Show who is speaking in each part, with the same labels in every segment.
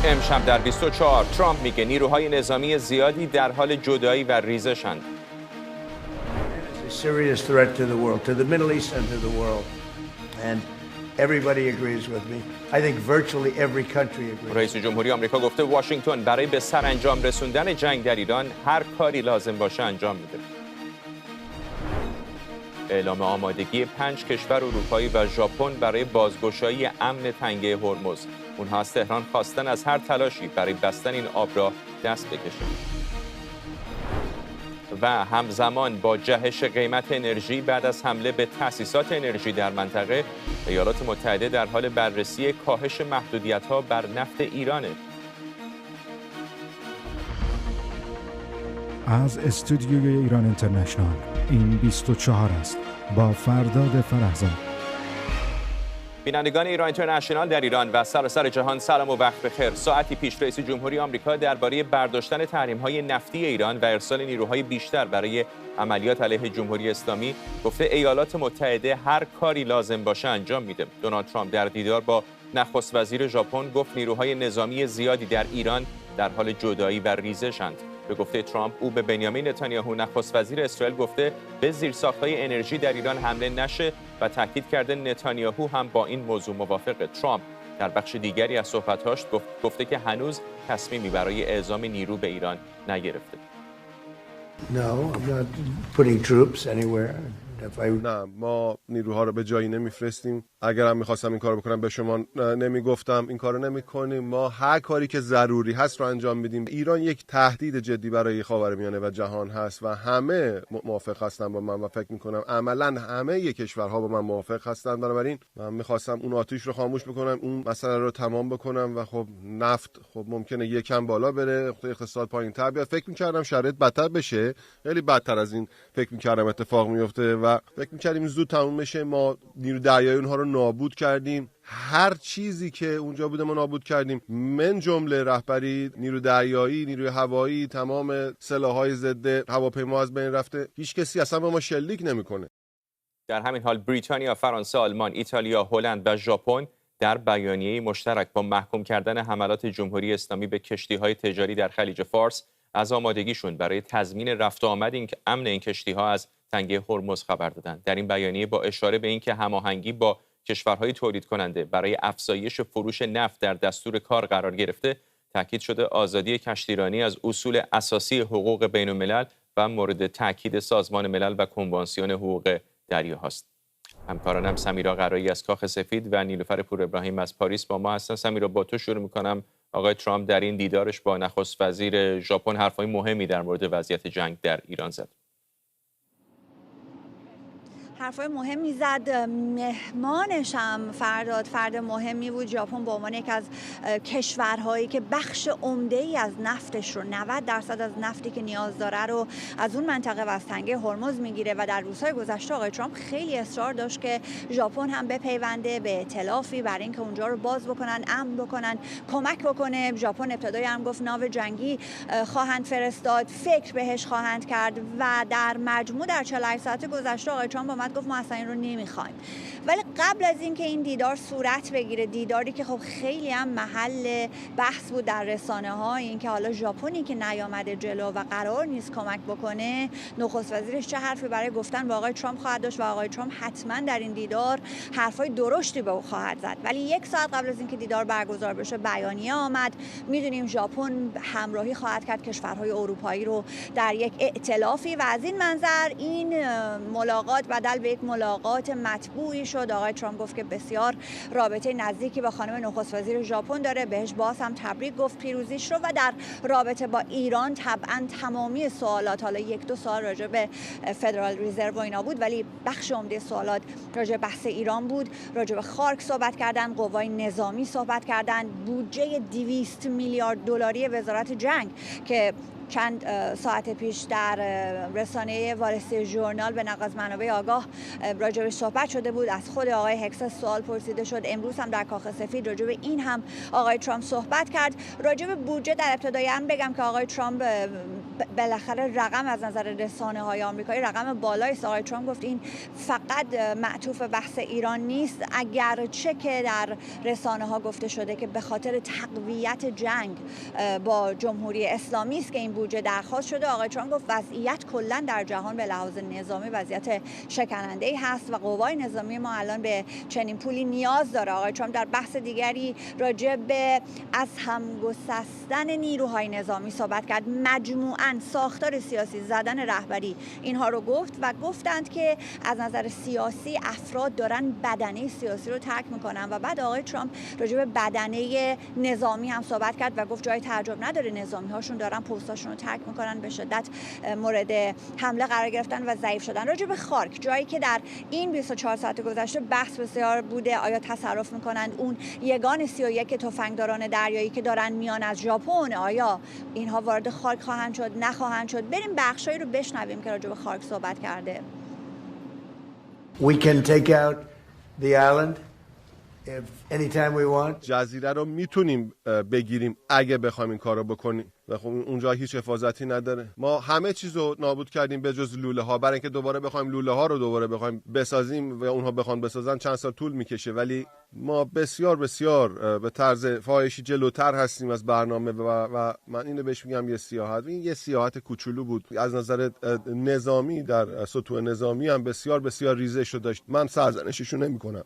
Speaker 1: امشب در 24 ترامپ میگه نیروهای نظامی زیادی در حال جدایی و ریزشند. رئیس جمهوری آمریکا گفته واشنگتن برای به سرانجام رسوندن جنگ در ایران هر کاری لازم باشه انجام میده. اعلام آمادگی 5 کشور اروپایی و ژاپن برای بازگشایی امن تنگه هرمز. اونها از تهران خواستن از هر تلاشی برای بستن این آب را دست بکشه. و همزمان با جهش قیمت انرژی بعد از حمله به تأسیسات انرژی در منطقه، ایالات متحده در حال بررسی کاهش محدودیت‌ها بر نفت ایرانه.
Speaker 2: از استودیوی ایران اینترنشنال این 24 است با فرداد فرهزاد.
Speaker 1: بینندگان ایران اینترنشنال در ایران و سراسر جهان سلام و وقت بخیر. ساعتی پیش رئیس جمهوری آمریکا درباره برداشتن تحریم‌های نفتی ایران و ارسال نیروهای بیشتر برای عملیات علیه جمهوری اسلامی گفته ایالات متحده هر کاری لازم باشه انجام میده. دونالد ترامپ در دیدار با نخست وزیر ژاپن گفت نیروهای نظامی زیادی در ایران در حال جدایی و ریزشند. به گفته ترامپ او به بنیامین نتانیاهو نخست وزیر اسرائیل گفته به زیرساخت‌های انرژی در ایران حمله نشه و تاکید کرده نتانیاهو هم با این موضوع موافقه. ترامپ در بخش دیگری از صحبت‌هاش گفته که هنوز تصمیمی برای اعزام نیرو به ایران نگرفته.
Speaker 3: No, I'm not putting troops anywhere.
Speaker 4: نه، ما نیروها رو به جایی نمیفرستیم. اگر هم میخواستم این کارو بکنم به شما نمیگفتم این کارو نمیکنیم. ما هر کاری که ضروری هست رو انجام میدیم. ایران یک تهدید جدی برای خاورمیانه و جهان هست و همه موافق هستن با من و فکر میکنم عملا همه کشورها با من موافق هستن. بنابراین من میخواستم اون آتش رو خاموش بکنم، اون مسئله رو تمام بکنم و خب نفت خب ممکنه یکم بالا بره، اقتصاد پایین‌تر بیاد. فکر میکردم شرایط بدتر بشه، خیلی بدتر از این فکر میکردم اتفاق میفته و فکر می‌کردیم زود تموم بشه. ما نیرو دریایی اونها رو نابود کردیم، هر چیزی که اونجا بوده ما نابود کردیم، من جمله رهبری نیرو دریایی، نیروی هوایی، تمام سلاح‌های ضد هواپیما از بین رفته. هیچ کسی اصلا به ما شلیک نمی‌کنه.
Speaker 1: در همین حال بریتانیا، فرانسه، آلمان، ایتالیا، هلند و ژاپن در بیانیه‌ای مشترک با محکوم کردن حملات جمهوری اسلامی به کشتی‌های تجاری در خلیج فارس از آمادگیشون برای تضمین رفت و آمد امن این کشتی‌ها از تنگه هرمز خبر دادند. در این بیانیه با اشاره به اینکه هماهنگی با کشورهای تولید کننده برای افزایش فروش نفت در دستور کار قرار گرفته، تاکید شده آزادی کشتیرانی از اصول اساسی حقوق بین‌الملل و مورد تاکید سازمان ملل و کنوانسیون حقوق دریاهاست. همکارانم سمیرا قرایی از کاخ سفید و نیلوفر پور ابراهیم از پاریس با ما هستن. سمیرا، با تو شروع می‌کنم. آقای ترامپ در این دیدارش با نخست وزیر ژاپن حرفای مهمی در مورد وضعیت جنگ در ایران زد.
Speaker 5: حرفای مهمی زد. مهمانش هم فرد مهمی بود. ژاپن به عنوان یک از کشورهایی که بخش عمده‌ای از نفتش رو 90% از نفتی که نیاز داره رو از اون منطقه و از تنگه هرمز میگیره و در روزهای گذشته آقای ترامپ خیلی اصرار داشت که ژاپن هم بپیونده به ائتلافی برای اینکه اونجا رو باز بکنن، امن بکنن، کمک بکنه. ژاپن ابتدایی هم گفت ناو جنگی خواهند فرستاد، فکر بهش خواهند کرد و در مجموع در 48 ساعت گذشته آقای ترامپ گفت ما اصلا این رو نمیخوایم. ولی قبل از اینکه این دیدار صورت بگیره، دیداری که خب خیلی هم محل بحث بود در رسانه‌ها، این که حالا ژاپنی که نیامده جلو و قرار نیست کمک بکنه، نخست وزیرش چه حرفی برای گفتن با آقای ترامپ خواهد داشت و آقای ترامپ حتما در این دیدار حرفای درشتی به او خواهد زد. ولی یک ساعت قبل از اینکه دیدار برگزار بشه بیانیه آمد. میدونیم ژاپن همراهی خواهد کرد کشورهای اروپایی رو در یک ائتلافی و از این منظر این ملاقات بدل به یک ملاقات مطبوعی شد. آقای ترامپ گفت که بسیار رابطه نزدیکی با خانم نخست وزیر ژاپن داره، بهش باز هم تبریک گفت پیروزیش رو و در رابطه با ایران طبعا تمامی سوالات، حالا یک دو سوال راجع به فدرال رزرو و اینا بود ولی بخش عمده سوالات راجع به بحث ایران بود. راجع به خارک صحبت کردن، قوای نظامی صحبت کردن، بودجه 200 میلیارد دلاری وزارت جنگ که چند ساعت پیش در رسانه وال استریت ژورنال به نقل از منابع آگاه راجعش صحبت شده بود. از خود آقای هکس سوال پرسیده شد. امروز هم در کاخ سفید راجع به این هم آقای ترامپ صحبت کرد. راجع به بودجه در ابتدای هم بگم که آقای ترامپ بالاخره رقم از نظر رسانه‌های آمریکایی رقم بالایی است. آقای ترامپ گفت این فقط معطوف به بحث ایران نیست، اگرچه که در رسانه‌ها گفته شده که به خاطر تقویت جنگ با جمهوری اسلامی است که این بودجه درخواست شده. آقای ترامپ گفت وضعیت کلا در جهان به لحاظ نظامی وضعیت شکننده‌ای هست و قوای نظامی ما الان به چنین پولی نیاز داره. آقای ترامپ در بحث دیگری راجع به از هم گسستن نیروهای نظامی صحبت کرد. مجموعاً ساختار سیاسی، زدن رهبری، اینها رو گفت و گفتند که از نظر سیاسی افراد دارن بدنه سیاسی رو ترک میکنن و بعد آقای ترامپ راجع به بدنه نظامی هم صحبت کرد و گفت جای تعجب نداره نظامی هاشون دارن پستاشون رو ترک میکنن، به شدت مورد حمله قرار گرفتن و ضعیف شدن. راجع به خارک، جایی که در این 24 ساعت گذشته بحث بسیار بوده، آیا تصرف میکنند اون یگان 31 تفنگداران دریایی که دارن میان از ژاپن، آیا اینها وارد خارک خواهند شد نخواهند شد؟ بریم بخشایی رو بشنویم که راجع به خارک صحبت کرده.
Speaker 3: We can take out the island anytime we want.
Speaker 4: جزیره رو میتونیم بگیریم اگه بخوایم این کارو بکنیم و خب اونجا هیچ حفاظتی نداره. ما همه چیز رو نابود کردیم به جز لوله ها. برای اینکه دوباره بخوایم لوله ها رو دوباره بخوایم بسازیم و اونها بخوان بسازن چند سال طول میکشه، ولی ما بسیار بسیار به طرز فاحشی جلوتر هستیم از برنامه و من اینو بهش میگم یه سیاحت. این یه سیاحت کوچولو بود. از نظر نظامی در سطوح نظامی هم بسیار بسیار ریزش داشت. من سرزنششون نمی‌کنم.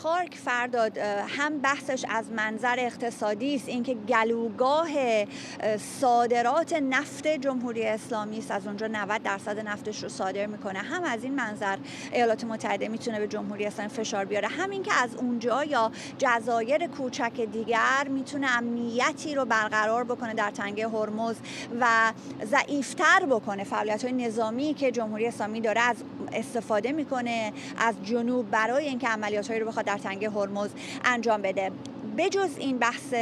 Speaker 5: خارک فرداد هم بحثش از منظر اقتصادی است، اینکه گلوگاه صادرات نفت جمهوری اسلامی است، از اونجا 90% نفتش رو صادر میکنه. هم از این منظر ایالات متحده میتونه به جمهوری اسلامی فشار بیاره، همین که از اونجا یا جزایر کوچک دیگر میتونه امنیتی رو برقرار بکنه در تنگه هرمز و ضعیفتر بکنه فعالیت‌های نظامی که جمهوری اسلامی داره، از استفاده میکنه از جنوب برای اینکه عملیات‌هایی رو بخواد در تنگه هرمز انجام بده. بجز این بحث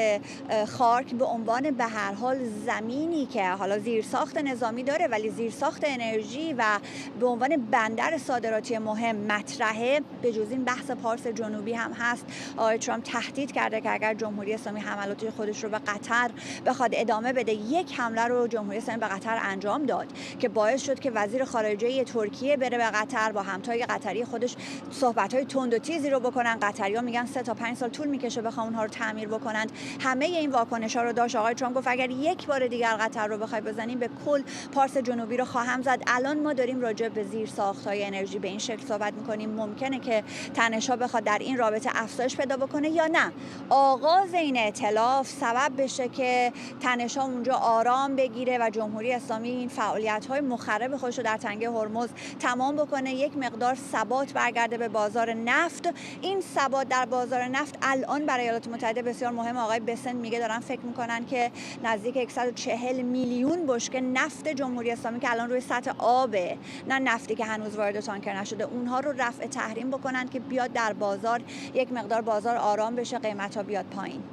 Speaker 5: خارک به عنوان به هر حال زمینی که حالا زیرساخت نظامی داره ولی زیرساخت انرژی و به عنوان بندر صادراتی مهم مطرحه، بجز این بحث پارس جنوبی هم هست. آقای ترامپ تهدید کرده که اگر جمهوری اسلامی حملات خودش رو به قطر بخواد ادامه بده، یک حمله رو جمهوری اسلامی به قطر انجام داد که باعث شد که وزیر خارجه ترکیه بره به قطر با همتای قطری خودش صحبت‌های تند و تیزی رو بکنن. قطری‌ها میگن 3 تا 5 سال طول میکشه بخوام اونها رو تعمیر بکنند. همه این واکنش‌ها رو داشت. آقای ترامپ گفت اگر یک بار دیگر قطر رو بخوای بزنیم به کل پارس جنوبی رو خواهم زد. الان ما داریم راجع به زیرساخت‌های انرژی به این شکل صحبت می‌کنیم. ممکنه که تنش‌ها بخواد در این رابطه افزایش پیدا بکنه یا نه آغاز این ائتلاف سبب بشه که تنش‌ها اونجا آرام بگیره و جمهوری اسلامی این فعالیت‌های مخرب خودش رو در تنگه هرمز تمام بکنه، یک مقدار ثبات برگرده به بازار نفت. این ثبات در بازار نفت الان برای ایالات متحده بسیار مهم. آقای بسن میگه دارن فکر میکنن که نزدیک 140 میلیون بشکه نفت جمهوری اسلامی که الان روی سطح آبه، نه نفتی که هنوز وارد تانکر نشده، اونها رو رفع تحریم بکنن که بیاد در بازار یک مقدار بازار آرام بشه، قیمت‌ها بیاد پایین.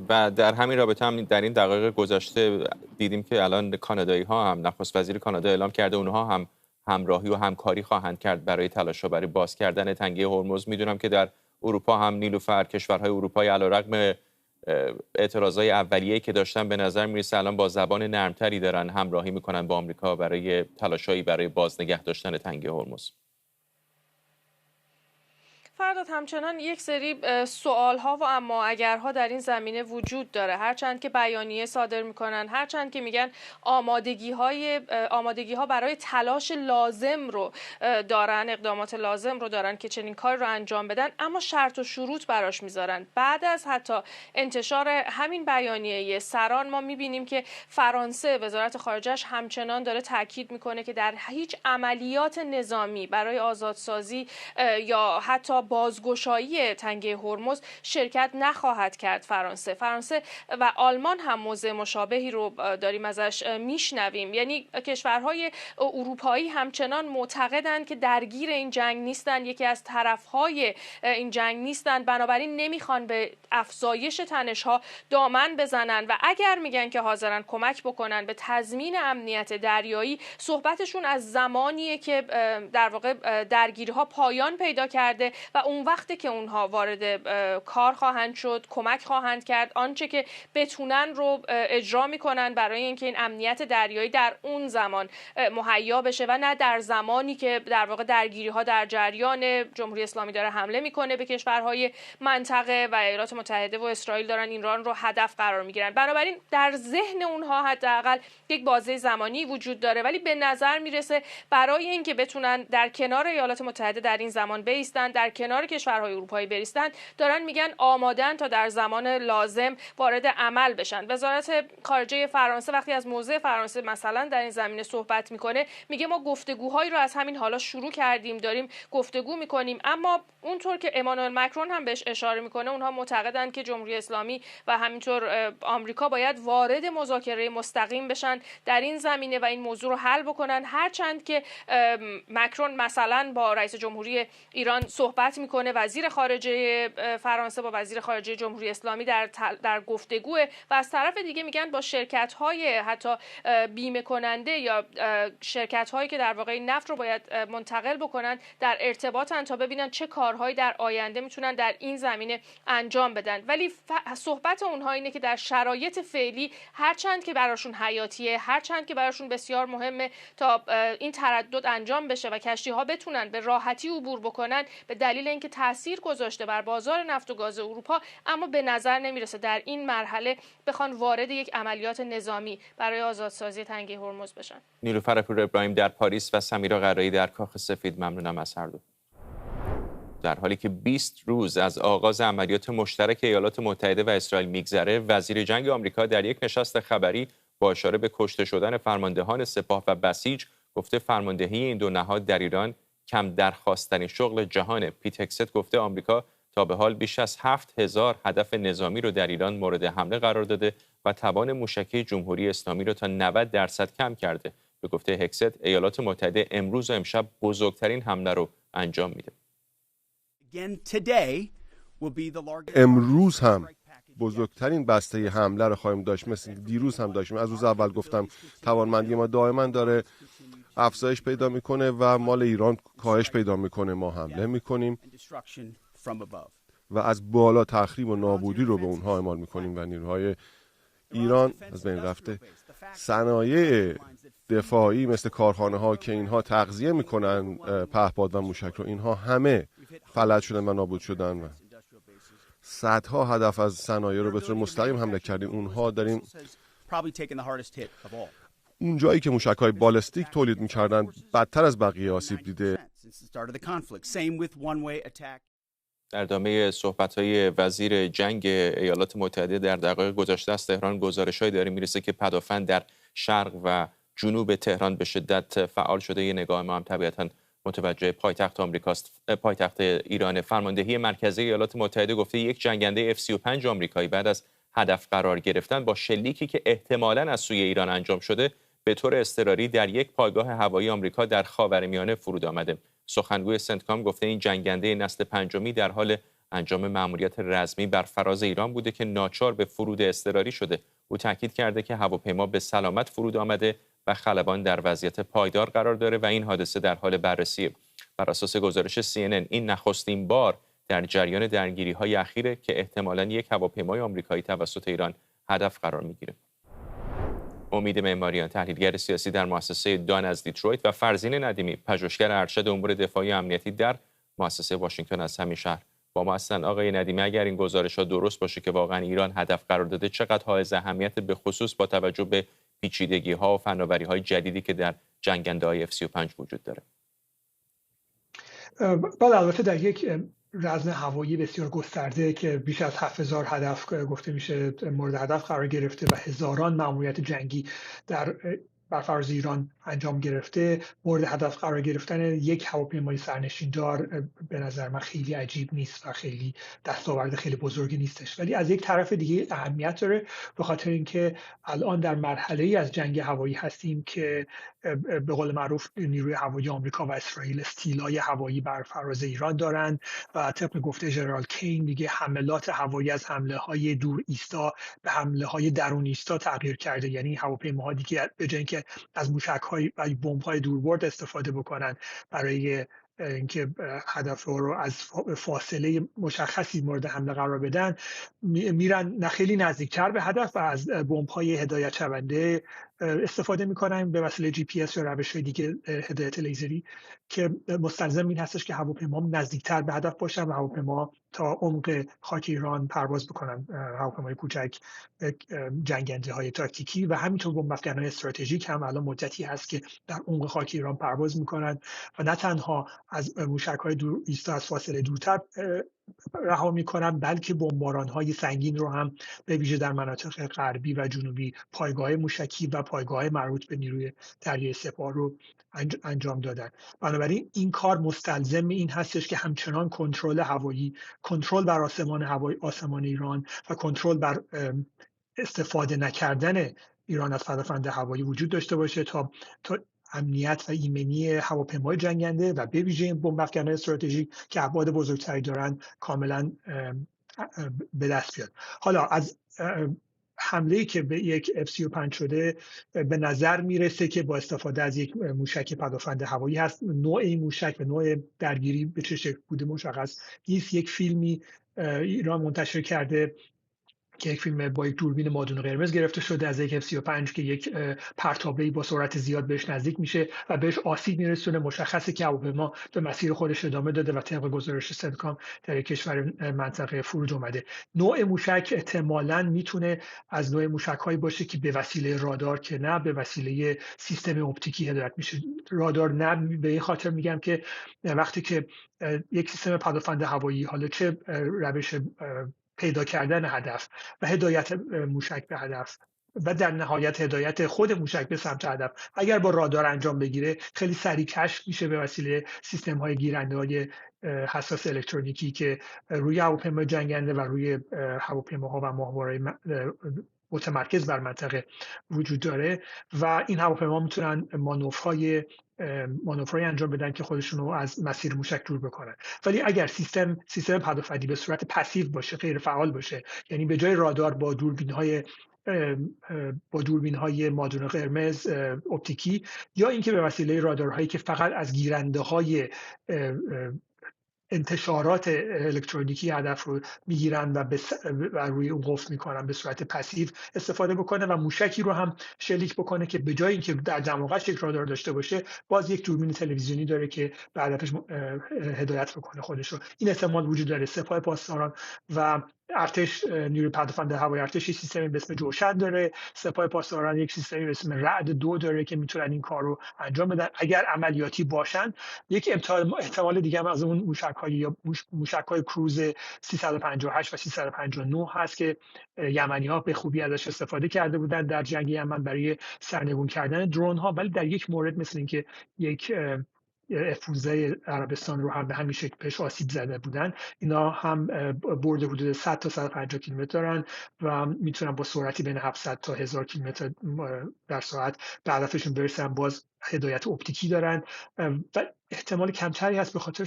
Speaker 1: و در همین رابطه هم در این دقایق گذشته دیدیم که الان کانادایی‌ها هم، نخست وزیر کانادا اعلام کرده اونها هم همراهی و همکاری خواهند کرد برای تلاش‌ها برای باز کردن تنگه هرمز. میدونم که در اروپا هم نیلوفر، کشورهای اروپایی علیرغم اعتراضای اولیه‌ای که داشتن به نظر میرسه الان با زبان نرمتری دارن همراهی میکنن با آمریکا برای تلاش‌هایی برای باز نگه داشتن تنگه هرمز.
Speaker 6: فرداد، همچنان یک سری سوال‌ها و اما اگرها در این زمینه وجود داره. هرچند که بیانیه صادر میکنن، هرچند که میگن آمادگی‌ها برای تلاش لازم رو دارن، اقدامات لازم رو دارن که چنین کار رو انجام بدن، اما شرط و شروط براش میذارن. بعد از حتی انتشار همین بیانیه سران ما میبینیم که فرانسه، وزارت خارجه‌اش همچنان داره تاکید میکنه که در هیچ عملیات نظامی برای آزادسازی یا حتی بازگشایی تنگه هرمز شرکت نخواهد کرد. فرانسه و آلمان هم موضع مشابهی رو داریم ازش میشنویم. یعنی کشورهای اروپایی همچنان معتقدند که درگیر این جنگ نیستن، یکی از طرفهای این جنگ نیستن، بنابراین نمیخوان به افزایش تنش‌ها دامن بزنن و اگر میگن که حاضرن کمک بکنن به تضمین امنیت دریایی، صحبتشون از زمانیه که در واقع درگیری‌ها پایان پیدا کرده و اون وقتی که اونها وارد کار خواهند شد، کمک خواهند کرد، آنچه که بتونن رو اجرا میکنن برای اینکه این امنیت دریایی در اون زمان مهیا بشه و نه در زمانی که در واقع درگیری ها در جریان، جمهوری اسلامی داره حمله میکنه به کشورهای منطقه و ایالات متحده و اسرائیل دارن ایران رو هدف قرار میگیرن. بنابراین در ذهن اونها حداقل یک بازه زمانی وجود داره، ولی به نظر میرسه برای اینکه بتونن در کنار ایالات متحده در این زمان بایستن، در کنار کشورهای اروپایی بایستن، دارن میگن آمادن تا در زمان لازم وارد عمل بشن. وزارت خارجه فرانسه وقتی از موضع فرانسه مثلا در این زمینه صحبت میکنه، میگه ما گفتگوهایی رو از همین حالا شروع کردیم، داریم گفتگو میکنیم، اما اونطور که امانوئل مکرون هم بهش اشاره میکنه، اونها معتقدن که جمهوری اسلامی و همینطور آمریکا باید وارد مذاکره مستقیم بشن در این زمینه و این موضوع رو حل بکنن. هرچند که مکرون مثلا با رئیس جمهوری ایران صحبت میکنه، وزیر خارجه فرانسه با وزیر خارجه جمهوری اسلامی در گفتگوه و از طرف دیگه میگن با شرکت‌های حتی بیمه کننده یا شرکت‌هایی که در واقع نفت رو باید منتقل بکنن در ارتباطن تا ببینن چه کارهایی در آینده میتونن در این زمینه انجام بدن. ولی صحبت اونها اینه که در شرایط فعلی هرچند که براشون حیاتیه، هرچند که براشون بسیار مهمه تا این تردد انجام بشه و کشتی‌ها بتونن به راحتی عبور بکنن به دلیل اینکه تاثیر گذاشته بر بازار نفت و گاز اروپا، اما به نظر نمیرسه در این مرحله بخوان وارد یک عملیات نظامی برای آزادسازی تنگه هرمز بشن.
Speaker 1: نیلوفر پور ابراهیم در پاریس و سمیرا قرایی در کاخ سفید، ممنونم از هر دو. در حالی که 20 روز از آغاز عملیات مشترک ایالات متحده و اسرائیل میگذره، وزیر جنگ آمریکا در یک نشست خبری با اشاره به کشته شدن فرماندهان سپاه و بسیج گفته فرماندهی این دو نهاد در ایران کم درخواستنی شغل جهانه. پیت هگست گفته آمریکا تا به حال بیش از 7000 هدف نظامی رو در ایران مورد حمله قرار داده و توان موشکی جمهوری اسلامی رو تا 90% کم کرده. به گفته هگست، ایالات متحده امروز و امشب بزرگترین حمله رو انجام میده.
Speaker 4: امروز هم بزرگترین بسته حمله رو خواهیم داشت، مثل دیروز هم داشتیم. از روز اول گفتم توانمندی ما دائما داره افزایش پیدا میکنه و مال ایران کاهش پیدا میکنه. ما حمله میکنیم و از بالا تخریب و نابودی رو به اونها اعمال میکنیم و نیروهای ایران از بین رفته. صنایع دفاعی مثل کارخانه ها که اینها تغذیه میکنن پهپاد و موشک رو، اینها همه فلج شدن و نابود شدن و صدها هدف از صنایع رو به طور مستقیم حمله کردیم. اونها داریم اون جایی که موشک‌های بالستیک تولید می‌کردن بدتر از بقیه آسیب دیده.
Speaker 1: در ادامه صحبت‌های وزیر جنگ ایالات متحده در دقایق گذشته از تهران، گزارش‌هایی داره میرسه که پدافند در شرق و جنوب تهران به شدت فعال شده. یه نگاه ما هم طبیعتاً متوجه پایتخت آمریکاست، پایتخت ایران. فرماندهی مرکزی ایالات متحده گفته یک جنگنده F-35 آمریکایی بعد از هدف قرار گرفتن با شلیکی که احتمالاً از سوی ایران انجام شده به طور اضطراری در یک پایگاه هوایی آمریکا در خاورمیانه فرود آمده. سخنگوی سنتکام گفته این جنگنده نسل پنجمی در حال انجام مأموریت رزمی بر فراز ایران بوده که ناچار به فرود اضطراری شده. او تاکید کرده که هواپیما به سلامت فرود آمده و خلبان در وضعیت پایدار قرار داره و این حادثه در حال بررسیه. بر اساس گزارش CNN این نخستین بار در جریان درگیری‌های اخیره که احتمالاً یک هواپیمای آمریکایی توسط ایران هدف قرار می‌گیره. امید معماریان، تحلیلگر سیاسی در مؤسسه دان از دیترویت، و فرزین ندیمی، پژوهشگر ارشد امور دفاعی و امنیتی در مؤسسه واشنگتن از همین شهر با ما هستند. آقای ندیمی، اگر این گزارش‌ها درست باشه که واقعا ایران هدف قرار داده، چقدر حائز اهمیت به خصوص با توجه به پیچیدگی‌ها و فناوری‌های جدیدی که در جنگنده‌های F-35 وجود داره؟
Speaker 7: بعد البته در یک رزم هوایی بسیار گسترده که بیش از 7000 هدف گفته میشه مورد هدف قرار گرفته و هزاران مأموریت جنگی بر فراز ایران انجام گرفته، مورد هدف قرار گرفتن یک هواپیمای سرنشیندار به نظر من خیلی عجیب نیست و خیلی دستاورد خیلی بزرگی نیستش. ولی از یک طرف دیگه اهمیت داره به خاطر اینکه الان در مرحله‌ای از جنگ هوایی هستیم که به قول معروف نیروی هوایی آمریکا و اسرائیل استیلای هوایی بر فراز ایران دارند و طبق گفته ژنرال کین دیگه حملات هوایی از حمله‌های دور ایستا به حمله‌های درون ایستا تغییر کرده. یعنی هواپیماها دیگه به جای اینکه از موشک‌های و بمب‌های دوربرد استفاده بکنن برای اینکه هدف رو از فاصله مشخصی مورد حمله قرار بدن، میرن خیلی نزدیکتر به هدف و از بمب‌های هدایت شونده استفاده میکنن به وسیله GPS یا روش‌های دیگه هدایت لیزری که مستلزم این هستش که هواپیما نزدیکتر به هدف باشن و هواپیما تا عمق خاک ایران پرواز بکنن، هواپیمای کوچک، جنگنده‌های تاکتیکی و همینطور بمب‌افکن‌های استراتژیک هم الان مدتی هست که در عمق خاک ایران پرواز میکنن و نه تنها از موشک‌های دور ایستا از فاصله دورتر رها میکنن، بلکه بمباران‌های سنگین رو هم به ویژه در مناطق غربی و جنوبی پایگاه موشکی و پایگاه مربوط به نیروی دریایی سپاه رو انجام دادن. بنابراین این کار مستلزم این هستش که همچنان کنترل هوایی، کنترل بر آسمان ایران و کنترل بر استفاده نکردن ایران از پدافند هوایی وجود داشته باشه تا امنیت و ایمنی هواپیمای جنگنده و به ویژه بمب‌افکن‌های استراتژیک که ابعاد بزرگتری دارن کاملا به دست بیاد. حالا از حمله‌ای که به یک F-35 شده به نظر میرسه که با استفاده از یک موشک پدافند هوایی هست. نوع این موشک و نوع درگیری به چه شکل بوده مشخص نیست. یک فیلمی ایران منتشر کرده که یک فیلم با یک دوربین مادون قرمز گرفته شده از یک F-35 که یک پرتابه‌ای با سرعت زیاد بهش نزدیک میشه و بهش آسیب میرسونه. مشخصه که هواپیما به مسیر خودش ادامه داده و طبق گزارش سنتکام در یک کشور منطقه فرود اومده. نوع موشک احتمالاً میتونه از نوع موشک‌هایی باشه که به وسیله رادار که نه به وسیله سیستم اپتیکی هدایت میشه. رادار نه به این خاطر میگم که وقتی که یک سیستم پدافند هوایی حالا چه روش پیدا کردن هدف و هدایت موشک به هدف و در نهایت هدایت خود موشک به سمت هدف اگر با رادار انجام بگیره خیلی سریع کشف میشه به وسیله سیستم های گیرنده های حساس الکترونیکی که روی هواپیما جنگنده و روی هواپیماها و ماهواره‌های متمرکز بر منطقه وجود داره و این هواپیما میتونن مانورهای انجام بدن که خودشون رو از مسیر موشک دور بکنن. ولی اگر سیستم پدافندی به صورت پسیو باشه، غیر فعال باشه، یعنی به جای رادار با دوربین‌های مادون قرمز اپتیکی یا اینکه به وسیله رادارهایی که فقط از گیرنده‌های انتشارات الکترونیکی هدف رو میگیرن و روی اون قفل میکنن به صورت پسیو استفاده بکنه و موشکی رو هم شلیک بکنه که به جای اینکه در دماغش یک رادار داشته باشه باز یک دوربین تلویزیونی داره که به هدفش هدایت بکنه خودش رو. این احتمال وجود داره. سپاه پاسداران و ارتش، نیروی پدافند هوایی ارتش سیستمی به اسم جوشن داره، سپاه پاسداران یک سیستمی به اسم رعد 2 داره که میتونن این کار رو انجام بدن. اگر عملیاتی باشن یک احتمال دیگه هم از اون موشک‌های کروز 358 و 359 هست که یمنی‌ها به خوبی ازش استفاده کرده بودن در جنگ یمن برای سرنگون کردن درون‌ها، ولی در یک مورد مثل اینکه یک افروزه عربستان رو هم به همین شکل بهش آسیب زده بودن. اینا هم برد حدود 100 تا 150 کیلومتر دارن و میتونن با سرعتی بین 700 تا 1000 کیلومتر در ساعت به هدفشون برسن. باز هدایت اپتیکی دارن و احتمال کمتری هست به خاطر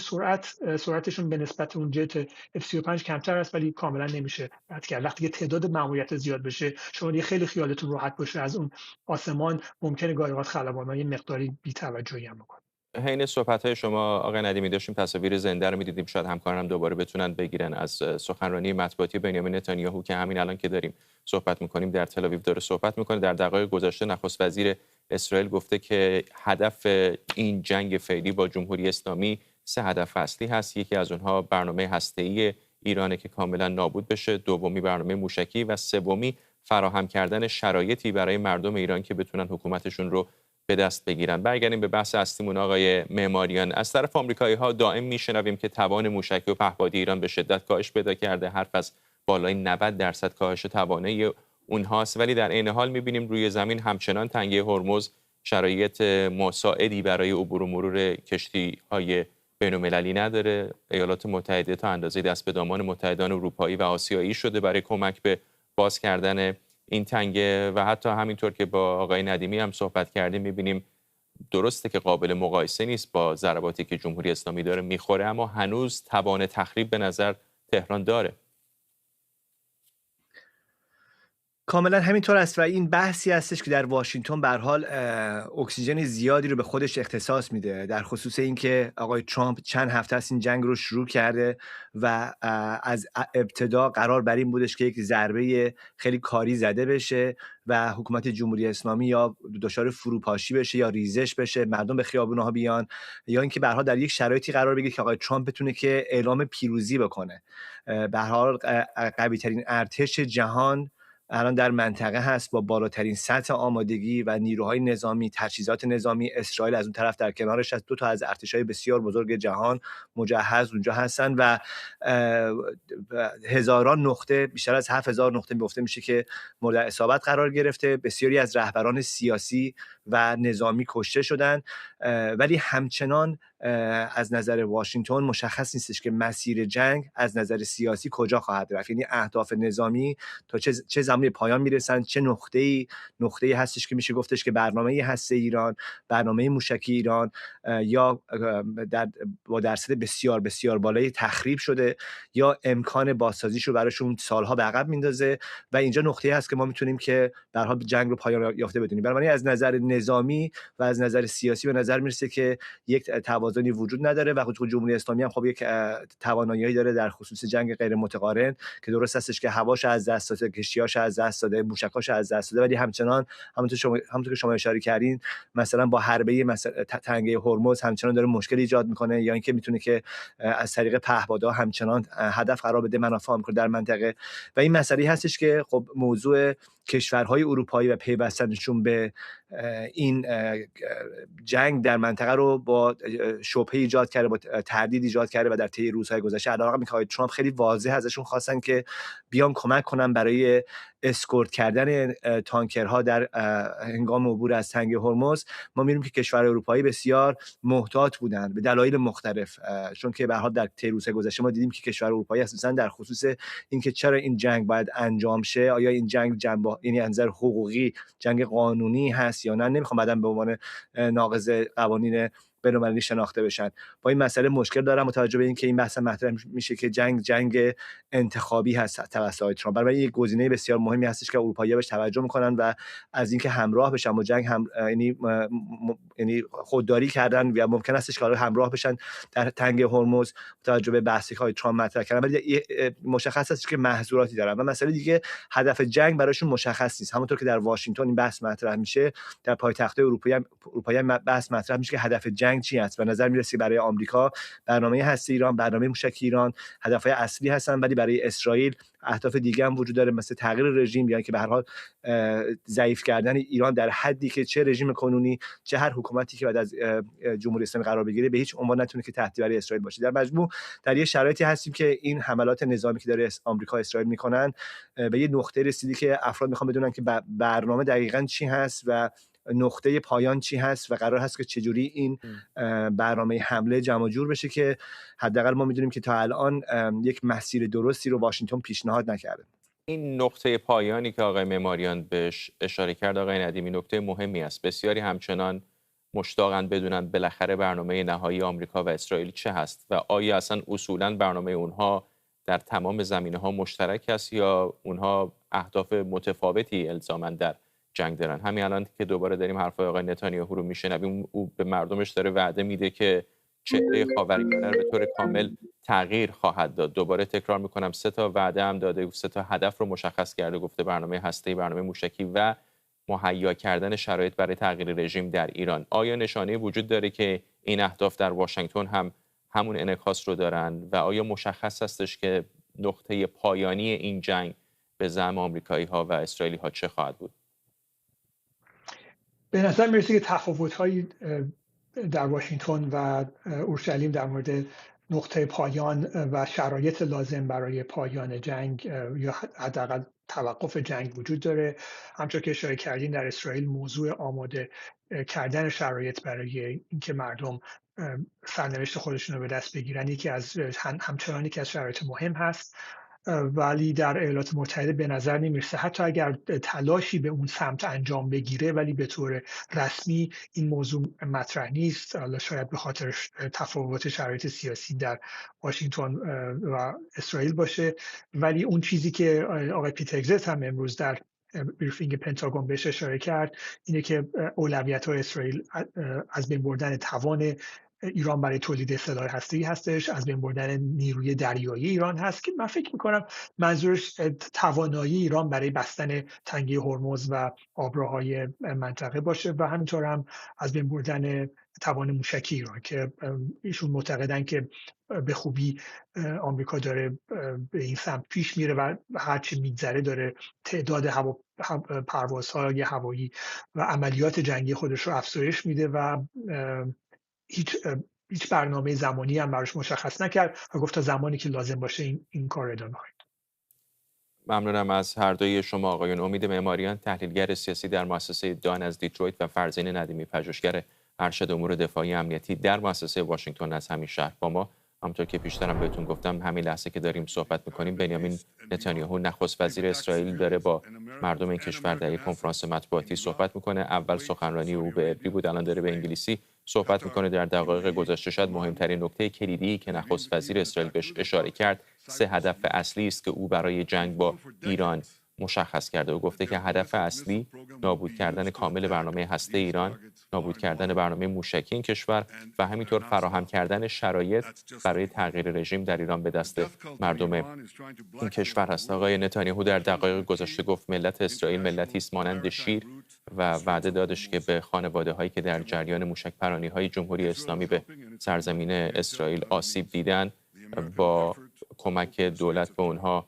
Speaker 7: سرعتشون به نسبت اون جت F-35 کمتر است، ولی کاملا نمیشه رد کرد. وقتی که تعداد ماموریت زیاد بشه شما دیگه خیلی خیالتون راحت باشه از اون آسمان ممکنه گاهی اوقات خلبان‌ها یه مقداری بی‌توجهی هم بکنن.
Speaker 1: حین صحبت‌های شما آقای ندیمی داشتیم تصاویر زنده رو می‌دیدیم، شاید همکارانم دوباره بتونن بگیرن از سخنرانی مطبوعاتی بنیامین نتانیاهو که همین الان که داریم صحبت می‌کنیم در تل آویو داره صحبت می‌کنه. در دقایق گذشته نخست وزیر اسرائیل گفته که هدف این جنگ فعلی با جمهوری اسلامی 3 هدف اصلی هست. یکی از اونها برنامه هسته‌ای ایرانه که کاملا نابود بشه، دومی برنامه موشکی و سومی فراهم کردن شرایطی برای مردم ایران که بتونن حکومتشون رو به دست بگیرن. برگردیم به بحث اصلیمون آقای معماریان. از طرف آمریکایی‌ها دائم میشنویم که توان موشکی و پهپادی ایران به شدت کاهش پیدا کرده، حرف از بالای 90% کاهش توانایی اونهاست، ولی در عین حال می‌بینیم روی زمین همچنان تنگه هرمز شرایط مساعدی برای عبور و مرور کشتی‌های بین‌المللی نداره. ایالات متحده تا اندازه دست به دامان متحدان اروپایی و آسیایی شده برای کمک به باز کردن این تنگه و حتی همینطور که با آقای ندیمی هم صحبت کردیم می‌بینیم درسته که قابل مقایسه نیست با ضرباتی که جمهوری اسلامی داره میخوره، اما هنوز توان تخریب به نظر تهران داره.
Speaker 8: کاملا همینطور است و این بحثی هستش که در واشنگتن به هر حال اکسیژن زیادی رو به خودش اختصاص میده، در خصوص اینکه آقای ترامپ چند هفته است این جنگ رو شروع کرده و از ابتدا قرار بر این بودش که یک ضربه خیلی کاری زده بشه و حکومت جمهوری اسلامی یا دچار فروپاشی بشه یا ریزش بشه، مردم به خیابون‌ها بیان، یا اینکه به هر حال در یک شرایطی قرار بگیره که آقای ترامپ بتونه که اعلام پیروزی بکنه. به هر حال قوی‌ترین ارتش جهان الان در منطقه هست با بالاترین سطح آمادگی و نیروهای نظامی، تجهیزات نظامی. اسرائیل از اون طرف در کنارش از 2 تا از ارتش‌های بسیار بزرگ جهان مجهز اونجا هستن و هزاران نقطه، بیشتر از 7000 نقطه گفته میشه که مورد اصابت قرار گرفته. بسیاری از رهبران سیاسی و نظامی کشته شدن، ولی همچنان از نظر واشنگتن مشخص نیستش که مسیر جنگ از نظر سیاسی کجا خواهد رفت. یعنی اهداف نظامی تا چه زمانی پایان میرسن، چه نقطه‌ای هستش که میشه گفتش که برنامه هسته ایران، برنامه موشکی ایران یا با درصد بسیار بسیار بالایی تخریب شده یا امکان بازسازیش رو براشون سالها به عقب میندازه و اینجا نقطه‌ای هست که ما میتونیم که به هر حال جنگ رو پایان یافته بدونیم. بنابراین از نظر نظامی و از نظر سیاسی به نظر میرسه که یک توازنی وجود نداره و جمهوری اسلامی هم خب یک توانایی داره در خصوص جنگ غیر متقارن که درست هستش که هواش از دست داده، کشتیاش از دست داده، موشکاش از دست داده، ولی همچنان همونطور که شما اشاره کردین مثلا با حربه تنگه هرمز همچنان داره مشکل ایجاد میکنه، یا اینکه میتونه که از طریق پهپادها همچنان هدف قرار بده منافع آمریکا در منطقه. و این مسئله هستش که خب موضوع کشورهای اروپایی و پیوستنشون به این جنگ در منطقه رو با شبهه ایجاد کرده، با تردید ایجاد کرده و در طی روزهای گذشته علاوه بر اینکه ترامپ خیلی واضح ازشون خواستن که بیان کمک کنن برای اسکورت کردن تانکرها در هنگام عبور از تنگه هرمز، ما می‌بینیم که کشورهای اروپایی بسیار محتاط بودند به دلایل مختلف، چون که به هر حال در طی روزهای گذشته ما دیدیم که کشورهای اروپایی اساساً در خصوص اینکه چرا این جنگ باید انجام شه، آیا این جنگ یعنی از نظر حقوقی جنگ قانونی هست یا نه، نمیخوام بعداً به عنوان ناقض قوانین بین‌المللی شناخته بشن. با این مسئله مشکل دارم متوجه به این که این بحث مطرح میشه که جنگ انتخابی هست توسط ترامپ. برای یک گزینه بسیار مهمی هستش که اروپایی‌ها بهش توجه میکنن و از اینکه همراه بشن با جنگ یعنی خودداری کردن و ممکن استش که همراه بشن در تنگه هرمز توجه به بحثی که ترامپ مطرح کردن، ولی مشخص است که محظوراتی دارن. و مسئله دیگه هدف جنگ براشون مشخص نیست. همونطور که در واشنگتن این بحث مطرح میشه، در پایتخت‌های اروپایی بحث مطرح میشه که هدف جنگ چی است. به نظر میرسه برای آمریکا برنامه هسته ایران، برنامه موشکی ایران هدفهای اصلی هستن، ولی برای اسرائیل اهداف دیگه هم وجود داره، مثل تغییر رژیم، یعنی که به هر حال ضعیف کردن ایران در حدی که چه رژیم کنونی چه هر حکومتی که بعد از جمهوری اسلامی قرار بگیره به هیچ عنوان نتونه که تهدید برای اسرائیل باشه. در مجموع در یه شرایطی هستیم که این حملات نظامی که داره آمریکا اسرائیل میکنن به یه نقطه رسیدی که افراد میخوان بدونن که برنامه دقیقاً چی هست و نقطه پایان چی هست و قرار هست که چجوری این برنامه حمله جمع جور بشه که حداقل ما میدونیم که تا الان یک مسیر درستی رو واشنگتن پیشنهاد نکرده.
Speaker 1: این نقطه پایانی که آقای معماریان بهش اشاره کرد آقای ندیمی نکته مهمی است. بسیاری همچنان مشتاقند بدونن بالاخره برنامه نهایی آمریکا و اسرائیل چه هست و آیا اصلا اصولا برنامه اونها در تمام زمینه‌ها مشترک است یا اونها اهداف متفاوتی الزاماً در جنگ دارن. همین الان که دوباره داریم حرفای آقای نتانیاهو رو میشنویم، او به مردمش داره وعده میده که چهره خاورمیانه رو به طور کامل تغییر خواهد داد. دوباره تکرار میکنم 3 تا وعده هم داده، 3 تا هدف رو مشخص کرده، گفته برنامه هسته‌ای، برنامه موشکی و مهیا کردن شرایط برای تغییر رژیم در ایران. آیا نشانه وجود داره که این اهداف در واشنگتن هم همون انعکاس رو دارن و آیا مشخص هستش که نقطه پایانی این جنگ به زعم آمریکایی‌ها و اسرائیلی‌ها چه خواهد بود؟
Speaker 7: به نظر میرسه که تفاوت‌هایی در واشنگتن و اورشلیم در مورد نقطه پایان و شرایط لازم برای پایان جنگ یا حداقل توقف جنگ وجود داره. همچون که اشاره کردین در اسرائیل موضوع آماده کردن شرایط برای اینکه مردم سرنوشت خودشون رو به دست بگیرن همچنان یکی از شرایط مهم هست، ولی در ایالات متحده به نظر نمیرسه حتی اگر تلاشی به اون سمت انجام بگیره ولی به طور رسمی این موضوع مطرح نیست. شاید به خاطر تفاوت شرایط سیاسی در واشنگتن و اسرائیل باشه، ولی اون چیزی که آقای پیت هگزت هم امروز در بریفینگ پنتاگون بهش اشاره کرد اینه که اولویت‌های اسرائیل از بین بردن توان ایران برای تولید سلاح هسته‌ای هستش، از بین بردن نیروی دریایی ایران هست که من فکر می‌کنم منظورش توانایی ایران برای بستن تنگه هرمز و آبراهای منطقه باشه و همینطور هم از بین بردن توان موشکی ایران که ایشون معتقدن که به خوبی آمریکا داره به این سمت پیش میره و هرچی میگذره داره تعداد پروازهای هوایی و عملیات جنگی خودش رو افزایش میده و هیچ برنامه زمانی هم براش مشخص نکرد و گفت تا زمانی که لازم باشه این کار ادامه خواهیم.
Speaker 1: ممنونم از هر دوی شما آقایون. امید معماریان، تحلیلگر سیاسی در مؤسسه دان از دیترویت، و فرزین ندیمی، پژوهشگر ارشد امور دفاعی امنیتی در مؤسسه واشنگتن از همین شهر با ما. همونطور که پیشترم بهتون گفتم، همین لحظه که داریم صحبت می‌کنیم بنیامین نتانیاهو نخست وزیر اسرائیل داره با مردم این کشور در یک کنفرانس مطبوعاتی صحبت می‌کنه. اول سخنرانی او به عبری بود، الان داره به انگلیسی صحبت می‌کنه. در دقایق گذشته شاید مهمترین نکته کلیدی که نخست وزیر اسرائیل بهش اشاره کرد 3 هدف اصلی است که او برای جنگ با ایران مشخص کرده. او گفته که هدف اصلی نابود کردن کامل برنامه هسته ایران، نابود کردن برنامه موشکی این کشور و همینطور فراهم کردن شرایط برای تغییر رژیم در ایران به دست مردم این کشور هست. آقای نتانیاهو در دقایق گذشته گفت ملت اسرائیل ملتی است مانند شیر و وعده دادش که به خانواده هایی که در جریان موشک پرانی های جمهوری اسلامی به سرزمین اسرائیل آسیب دیدن با کمک دولت به اونها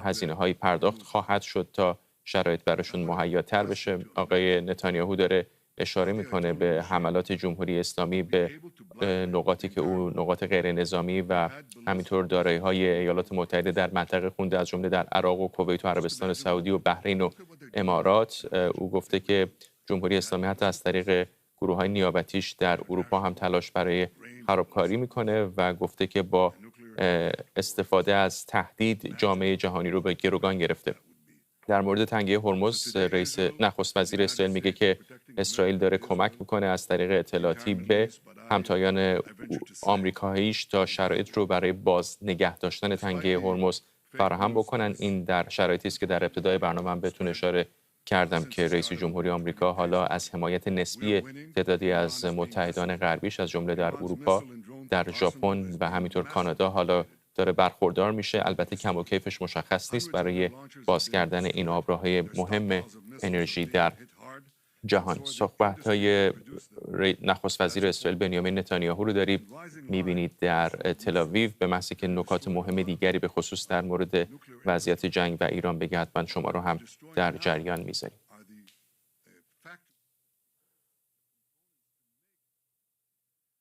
Speaker 1: هزینه هایی پرداخت خواهد شد تا شرایط براشون مهیاتر بشه. آقای نتانیاهو داره اشاره میکنه به حملات جمهوری اسلامی به نقاطی که او نقاط غیر نظامی و همینطور دارایی های ایالات متحده در منطقه خونده، از جمله در عراق و کویت و عربستان سعودی و بحرین و امارات. او گفته که جمهوری اسلامی حتی از طریق گروه های نیابتیش در اروپا هم تلاش برای خرابکاری میکنه و گفته که با استفاده از تهدید جامعه جهانی رو به گروگان گرفته. در مورد تنگه هرمز نخست وزیر اسرائیل میگه که اسرائیل داره کمک میکنه از طریق اطلاعاتی به همتایان آمریکاییش تا شرایط رو برای باز نگه داشتن تنگه هرمز فراهم بکنن. این در شرایطی است که در ابتدای برنامه هم بهتون اشاره کردم که رئیس جمهوری آمریکا حالا از حمایت نسبی تعدادی از متحدان غربیش از جمله در اروپا، در ژاپن و همینطور کانادا حالا داره برخوردار میشه. البته کم و کیفش مشخص نیست برای باز کردن این آبراهای مهم انرژی در جهان. صحبت‌های نخست وزیر اسرائیل بنیامین نتانیاهو رو دارید می‌بینید در تل‌آویو. به محض که نکات مهم دیگری به خصوص در مورد وضعیت جنگ و ایران بگه حتما شما رو هم در جریان می‌ذاریم.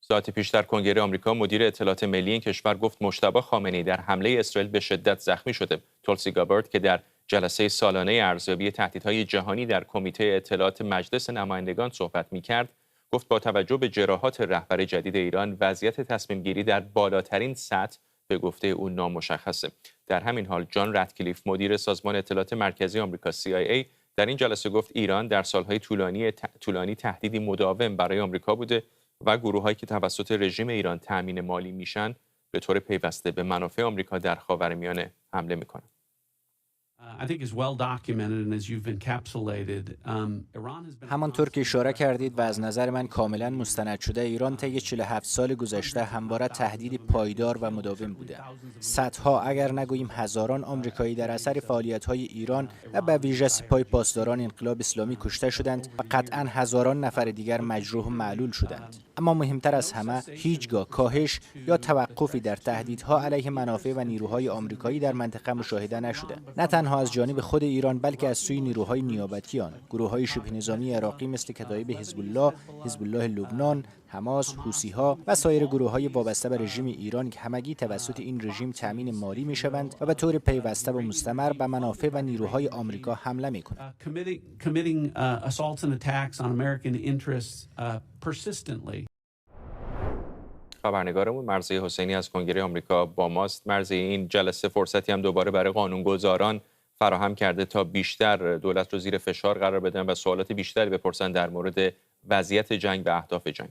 Speaker 1: ساعتی پیش در کنگره آمریکا مدیر اطلاعات ملی این کشور گفت مجتبی خامنه‌ای در حمله اسرائیل به شدت زخمی شده. تولسی گابارد که در جلسه سالانه ارزیابی تهدیدهای جهانی در کمیته اطلاعات مجلس نمایندگان صحبت می‌کرد، گفت با توجه به جراحات رهبر جدید ایران وضعیت تصمیم‌گیری در بالاترین سطح به گفته او نامشخصه. در همین حال جان رتکلیف مدیر سازمان اطلاعات مرکزی آمریکا CIA در این جلسه گفت ایران در سالهای طولانی تهدیدی مداوم برای آمریکا بوده و گروه‌هایی که توسط رژیم ایران تأمین مالی میشن به طور پیوسته به منافع آمریکا در خاورمیانه حمله میکنند.
Speaker 9: همانطور که اشاره کردید و از نظر من کاملا مستند شده، ایران طی 47 سال گذشته همواره تهدید پایدار و مداوم بوده. صدها اگر نگوییم هزاران آمریکایی در اثر فعالیت‌های ایران و به ویژه سپاه پاسداران انقلاب اسلامی کشته شدند و قطعاً هزاران نفر دیگر مجروح و معلول شدند. اما مهمتر از همه هیچگاه کاهش یا توقفی در تهدیدها علیه منافع و نیروهای آمریکایی در منطقه مشاهده نشده. نه تنها از جانب خود ایران بلکه از سوی نیروهای نیابتی آن، گروه‌های شبه نظامی عراقی مثل کتایب حزب الله لبنان، حماس، حوثی‌ها و سایر گروه‌های وابسته به رژیم ایران که همگی توسط این رژیم تامین مالی می‌شوند و به طور پیوسته و مستمر به منافع و نیروهای آمریکا حمله می‌کنند.
Speaker 1: خبرنگارمون مرضیه حسینی از کنگره آمریکا با ماست. مرضیه، این جلسه فرصتی هم دوباره برای قانونگذاران فراهم کرده تا بیشتر دولت رو زیر فشار قرار بدن و سوالات بیشتری بپرسن در مورد وضعیت جنگ و اهداف جنگ.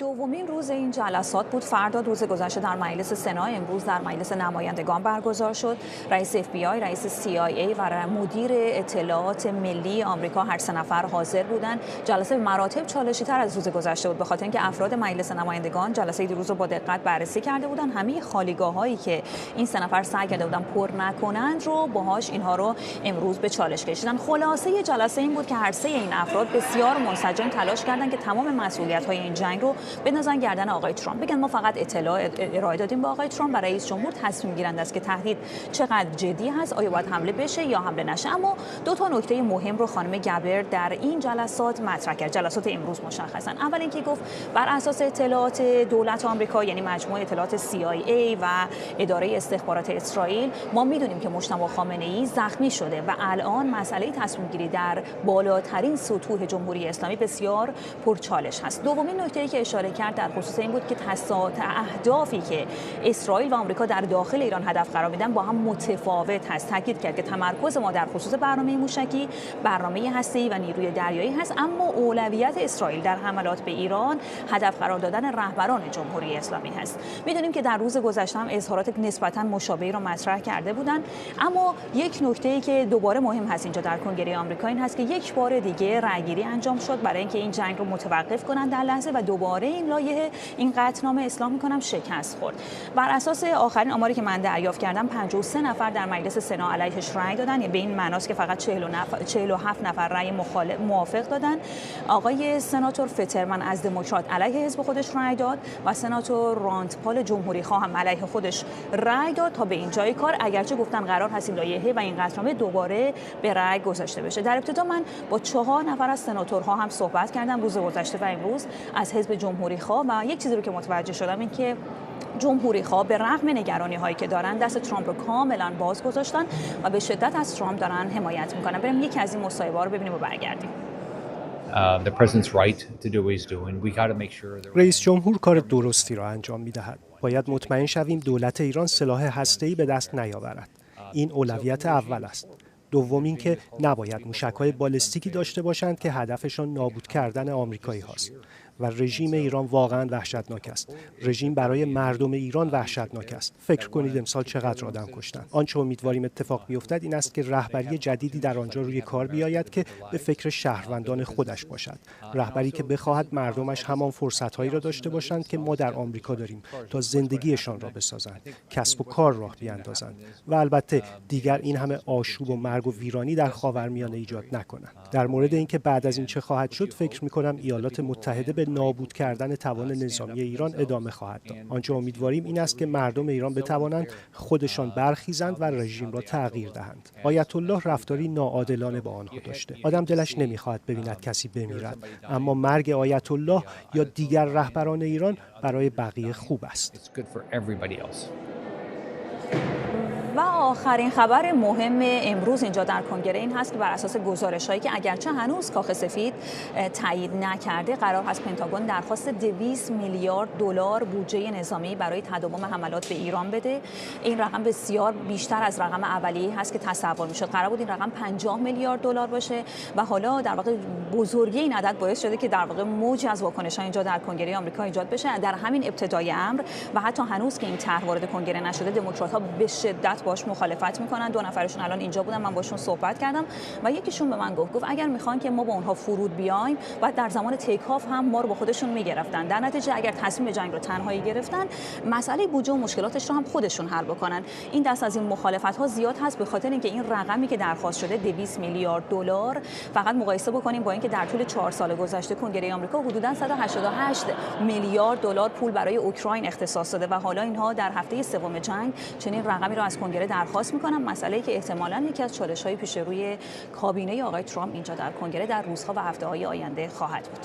Speaker 10: دومین روز این جلسات بود. فردا روز گذشته در مجلس سنا، امروز در مجلس نمایندگان برگزار شد. رئیس FBI، رئیس CIA و مدیر اطلاعات ملی آمریکا هر سه نفر حاضر بودند. جلسه به مراتب چالشی‌تر از روز گذشته بود، به خاطر اینکه افراد مجلس نمایندگان جلسه دیروز رو با دقت بررسی کرده بودن. همه خالیگاه‌هایی که این سه نفر سعی کرده بودن پر نکنند رو باهاش اینها رو امروز به چالش کشیدن. خلاصه جلسه این بود که هر سه این افراد بسیار منسجم تلاش کردند که تمام مسئولیت‌های این جنگ رو بندازن گردن آقای ترامپ. بگن ما فقط اطلاع ارائه دادیم به آقای ترامپ و رئیس جمهور تصمیم گیرنده است که تهدید چقدر جدی هست، آیا باید حمله بشه یا حمله نشه. اما دو تا نکته مهم رو خانم گبر در این جلسات مطرح کرد، جلسات امروز مشخصا. اول اینکه گفت بر اساس اطلاعات دولت آمریکا، یعنی مجموعه اطلاعات CIA و اداره استخبارات اسرائیل، ما میدونیم که مجتبی خامنه‌ای زخمی شده و الان مسئله تصمیم گیری در بالاترین سطوح جمهوری اسلامی بسیار پرچالش هست. دومین نکته‌ای که اشاره کرد در خصوص این بود که اهدافی که اسرائیل و آمریکا در داخل ایران هدف قرار میدن با هم متفاوت هست. تاکید کرد که تمرکز ما در خصوص برنامه موشکی، برنامه هسته‌ای و نیروی دریایی هست، اما اولویت اسرائیل در حملات به ایران هدف قرار دادن رهبران جمهوری اسلامی هست. میدونیم که در روز گذشته هم اظهارات نسبتاً مشابهی را مطرح کرده بودند، اما یک نکته‌ای که دوباره مهم هست اینجا در کنگره آمریکا این هست که یک بار دیگه رأیگیری انجام شد برای اینکه این جنگ رو متوقف کنن در لحظه و دوباره این لایحه، این قطعنامه اصلاح می‌کنم شکست خورد. بر اساس آخرین آماری که من دریافت کردم 53 نفر در مجلس سنا علیهش رأی دادن، یعنی به این معناست که فقط 47 نفر رأی موافق دادن. آقای سناتور فترمن از دموکرات علیه حزب خودش رأی داد و سناتور راند پال جمهوری خواه هم علیه خودش رأی داد. تا به اینجای کار اگرچه گفتن قرار هست این لایحه و این قطعنامه دوباره به رأی گذاشته بشه. در ابتدا من با 4 نفر از سناتورها هم صحبت کردم روز گذشته و امروز از حزب جمهوری خواه و یک چیزی رو که متوجه شدم این که جمهوری خواه به رغم نگرانی هایی که دارن دست ترامپ رو کاملا باز گذاشتن و به شدت از ترامپ دارن حمایت میکنن. بریم یکی از این مصاحبه‌ها رو ببینیم و برگردیم.
Speaker 11: رئیس جمهور کار درستی را انجام می‌دهد. باید مطمئن شویم دولت ایران سلاح هسته‌ای به دست نیاورد. این اولویت اول است. دوم اینکه نباید موشک‌های بالستیکی داشته باشند که هدفشان نابود کردن آمریکایی هاست. و رژیم ایران واقعا وحشتناک است. رژیم برای مردم ایران وحشتناک است. فکر کنید امسال چقدر آدم کشتند. آنچه امیدواریم اتفاق بیفتد این است که رهبری جدیدی در آنجا روی کار بیاید که به فکر شهروندان خودش باشد. رهبری که بخواهد مردمش همان فرصت‌هایی را داشته باشند که ما در آمریکا داریم تا زندگیشان را بسازند، کسب و کار راه بیاندازند و البته دیگر این همه آشوب و مرگ و ویرانی در خاورمیانه ایجاد نکنند. در مورد اینکه بعد از این چه خواهد شد فکر می‌کنم ایالات متحده به نابود کردن توان نظامی ایران ادامه خواهد داد. آنچه امیدواریم این است که مردم ایران بتوانند خودشان برخیزند و رژیم را تغییر دهند. آیت الله رفتاری ناعادلانه با آنها داشته. آدم دلش نمی‌خواهد ببیند کسی بمیرد، اما مرگ آیت الله یا دیگر رهبران ایران برای بقیه خوب است.
Speaker 10: و آخرین خبر مهم امروز اینجا در کنگره این هست که بر اساس گزارش‌هایی که اگرچه هنوز کاخ سفید تایید نکرده، قرار است پنتاگون درخواست 200 میلیارد دلار بودجه نظامی برای تداوم حملات به ایران بده. این رقم بسیار بیشتر از رقم اولیه‌ای هست که تصور می‌شد. قرار بود این رقم 50 میلیارد دلار باشه و حالا در واقع بزرگی این عدد باعث شده که در واقع موجی از واکنش‌ها اینجا در کنگره آمریکا ایجاد بشه. در همین ابتدای امر و حتی هنوز که این طرح وارد کنگره نشده، دموکرات‌ها به شدت باش مخالفت میکنن. دو نفرشون الان اینجا بودن، من باشون صحبت کردم و یکیشون به من گفت اگر میخوان که ما با اونها فرود بیایم بعد در زمان تیک آف هم ما رو با خودشون میگرفتن. در نتیجه اگر تصمیم جنگ رو تنهایی گرفتن، مسئله بودجه و مشکلاتش رو هم خودشون حل بکنن. این دست از این مخالفت ها زیاد هست به خاطر اینکه این رقمی که درخواست شده 200 میلیارد دلار، فقط مقایسه بکنیم با اینکه در طول 4 سال گذشته کنگره آمریکا حدوداً 188 میلیارد دلار پول برای اوکراین اختصاص داده و حالا اینها در هفته سوم جنگ چنین رقمی رو از کنگره درخواست میکنم. مسئله‌ای که احتمالاً یکی از چالش‌های پیش روی کابینه آقای ترامپ اینجا در کنگره در روزها و هفته‌های آینده خواهد بود.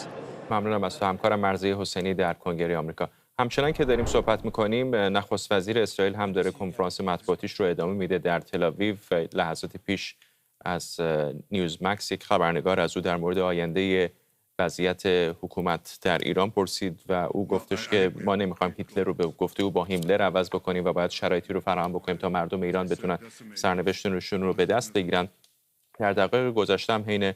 Speaker 1: ممنونم از همکارم مرضیه حسینی در کنگره آمریکا. همچنان که داریم صحبت می‌کنیم، نخست وزیر اسرائیل هم داره کنفرانس مطبوعاتیش رو ادامه میده در تل‌آویو. لحظات پیش از نیوز مکس یک خبرنگار از او در مورد آینده وضعیت حکومت در ایران پرسید و او گفتش که ما نمیخوایم هیتلر رو به گفتگو با هیملر عوض بکنیم و باید شرایطی رو فراهم بکنیم تا مردم ایران بتونن سرنوشتشون رو به دست بگیرن. در دقایق گذشته هم حین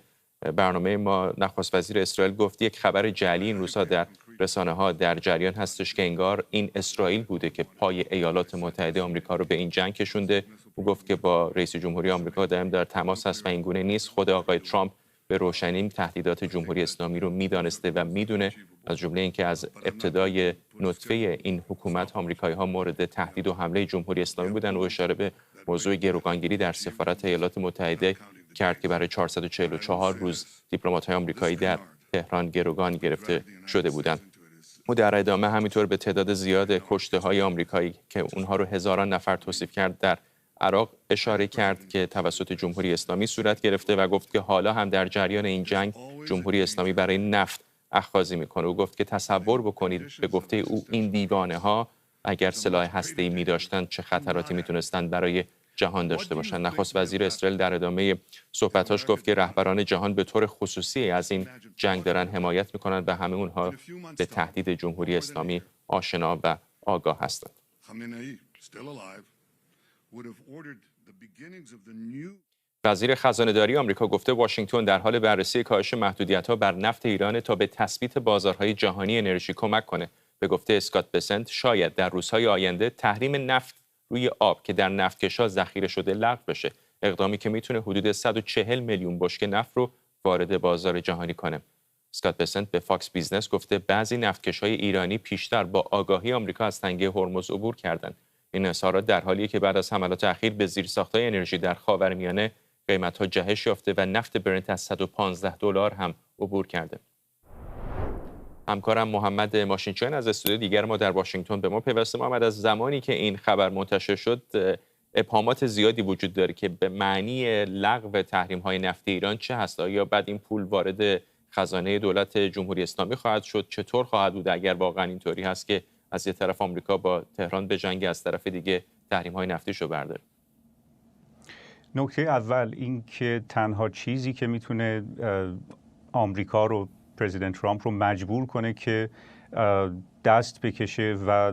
Speaker 1: برنامه ما نخست وزیر اسرائیل گفت یک خبر جعلی این روزها در رسانه‌ها در جریان هستش که انگار این اسرائیل بوده که پای ایالات متحده آمریکا رو به این جنگ کشونده. او گفت که با رئیس جمهوری آمریکا دائم در تماس هست و این گونه نیست. خود آقای ترامپ به روشنی تهدیدات جمهوری اسلامی رو میدانسته و میدونه، از جمله اینکه از ابتدای نطفه این حکومت آمریکایی‌ها مورد تهدید و حمله جمهوری اسلامی بودن و اشاره به موضوع گروگانگیری در سفارت ایالات متحده کرد که برای 444 روز دیپلمات‌های آمریکایی در تهران گروگان گرفته شده بودند. او در ادامه همینطور به تعداد زیاد کشته‌های آمریکایی که اونها رو هزاران نفر توصیف کرد در عراق اشاره کرد که توسط جمهوری اسلامی صورت گرفته و گفت که حالا هم در جریان این جنگ جمهوری اسلامی برای نفت اخاذی میکنه. او گفت که تصور بکنید، به گفته او، این دیوانه‌ها اگر سلاح هسته‌ای می‌داشتند چه خطراتی میتونستند برای جهان داشته باشند. نخست وزیر اسرائیل در ادامه صحبتاش گفت که رهبران جهان به طور خصوصی از این جنگ دارن حمایت میکنند و همه اونها به تهدید جمهوری اسلامی آشنا و آگاه هستند. وزیر خزانه‌داری آمریکا گفته واشنگتن در حال بررسی کاهش محدودیت‌ها بر نفت ایران تا به تثبیت بازارهای جهانی انرژی کمک کنه. به گفته اسکات بسنت شاید در روزهای آینده تحریم نفت روی آب که در نفتکش‌ها ذخیره شده لغو بشه، اقدامی که میتونه حدود 140 میلیون بشکه نفت رو وارد بازار جهانی کنه. اسکات بسنت به فاکس بیزنس گفته بعضی نفتکش‌های ایرانی پیشتر با آگاهی آمریکا از تنگه هرمز عبور کردند. این اظهارات در حالیه که بعد از حملات اخیر به زیرساخت‌های انرژی در خاورمیانه قیمت‌ها جهش یافته و نفت برنت از $115 هم عبور کرده. همکارم محمد ماشینچویان از استودیو دیگر ما در واشنگتن به ما پیوسته. محمد، از زمانی که این خبر منتشر شد ابهامات زیادی وجود داره که به معنی لغو تحریم‌های نفتی ایران چه هست؟ آیا بعد این پول وارد خزانه دولت جمهوری اسلامی خواهد شد؟ چطور خواهد بود اگر واقعا اینطوری هست که از یک طرف آمریکا با تهران به جنگ، از طرف دیگه تحریم‌های نفتیشو برداره؟
Speaker 12: نکته اول این که تنها چیزی که میتونه آمریکا رو، پرزیدنت ترامپ رو مجبور کنه که دست بکشه و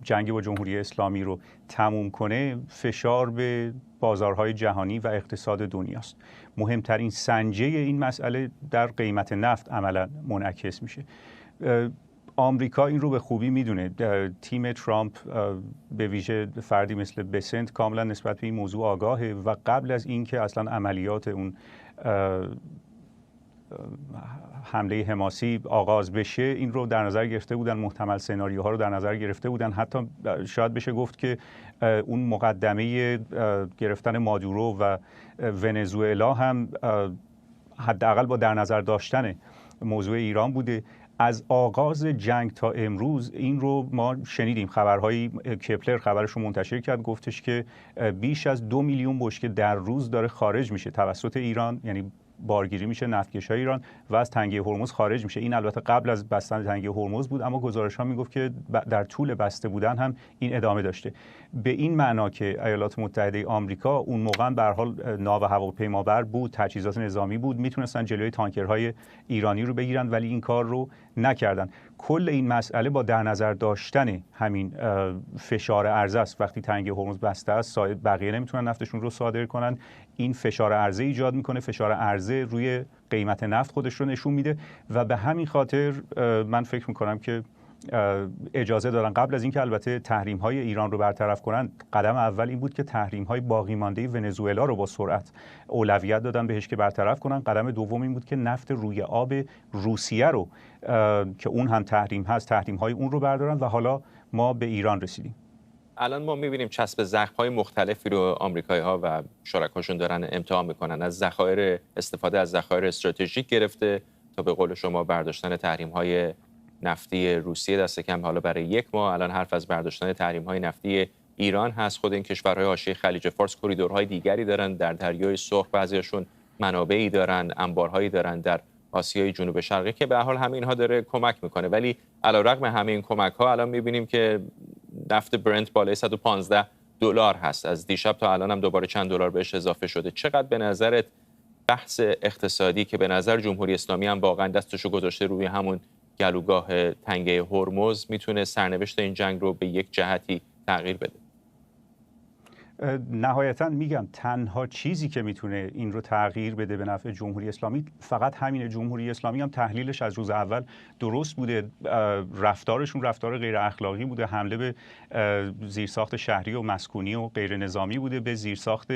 Speaker 12: جنگ با جمهوری اسلامی رو تموم کنه، فشار به بازارهای جهانی و اقتصاد دنیاست. مهمترین سنجه این مسئله در قیمت نفت عملا منعکس میشه. آمریکا این رو به خوبی میدونه. تیم ترامپ به ویژه فردی مثل بسنت کاملا نسبت به این موضوع آگاهه و قبل از اینکه اصلا عملیات اون حمله حماسی آغاز بشه این رو در نظر گرفته بودن، محتمل سناریوها رو در نظر گرفته بودن. حتی شاید بشه گفت که اون مقدمه گرفتن مادورو و ونزوئلا هم حداقل با در نظر داشتن موضوع ایران بوده. از آغاز جنگ تا امروز این رو ما شنیدیم. خبرهای کپلر خبرش رو منتشر کرد، گفتش که بیش از 2 میلیون بشکه در روز داره خارج میشه توسط ایران، یعنی بارگیری میشه نفتکش‌های ایران و از تنگه هرمز خارج میشه. این البته قبل از بستن تنگه هرمز بود، اما گزارش‌ها میگفت که در طول بسته بودن هم این ادامه داشته. به این معنا که ایالات متحده آمریکا اون موقع به هر حال ناو هواپیمابر بود، تجهیزات نظامی بود، میتونستن جلوی تانکرهای ایرانی رو بگیرن، ولی این کار رو نکردن. کل این مسئله با در نظر داشتن همین فشار عرضه است. وقتی تنگه هرمز بسته است، بقیه نمیتونن نفتشون رو صادر کنن. این فشار عرضه ایجاد میکنه. فشار عرضه روی قیمت نفت خودش رو نشون میده و به همین خاطر من فکر میکنم که اجازه دارن قبل از اینکه البته تحریم های ایران رو برطرف کنن، قدم اول این بود که تحریم های باقی مانده ونزوئلا رو با سرعت اولویت دادن بهش که برطرف کنن. قدم دوم این بود که نفت روی آب روسیه رو که اون هم تحریم هست، تحریم های اون رو بردارن و حالا ما به ایران رسیدیم.
Speaker 1: الان ما می‌بینیم چسب زخم‌های مختلفی رو آمریکایی‌ها و شرکاشون دارن امتحان میکنن، از ذخایر، استفاده از ذخایر استراتژیک گرفته تا به قول شما برداشتن تحریم‌های نفتی روسیه دست کم حالا برای 1 ماه. الان حرف از برداشتن تحریم‌های نفتی ایران هست. خود این کشورهای حاشیه خلیج فارس کریدورهای دیگری دارن در دریای سرخ، بعضیشون منابعی دارن، انبارهایی دارن در آسیای جنوب شرقی که به هر حال همه اینها داره کمک میکنه. ولی علیرغم همه این کمک‌ها الان می‌بینیم که نفت برنت بالای $115 هست. از دیشب تا الان هم دوباره چند دلار بهش اضافه شده. چقدر به نظرت بحث اقتصادی که به نظر جمهوری اسلامی هم واقعا دستشو گذاشته روی همون گلوگاه تنگه هرمز میتونه سرنوشت این جنگ رو به یک جهتی تغییر بده؟
Speaker 12: نهایتا میگم تنها چیزی که میتونه این رو تغییر بده به نفع جمهوری اسلامی فقط همینه. جمهوری اسلامی هم تحلیلش از روز اول درست بوده، رفتارشون رفتار غیر اخلاقی بوده، حمله به زیرساخت شهری و مسکونی و غیر نظامی بوده، به زیرساخت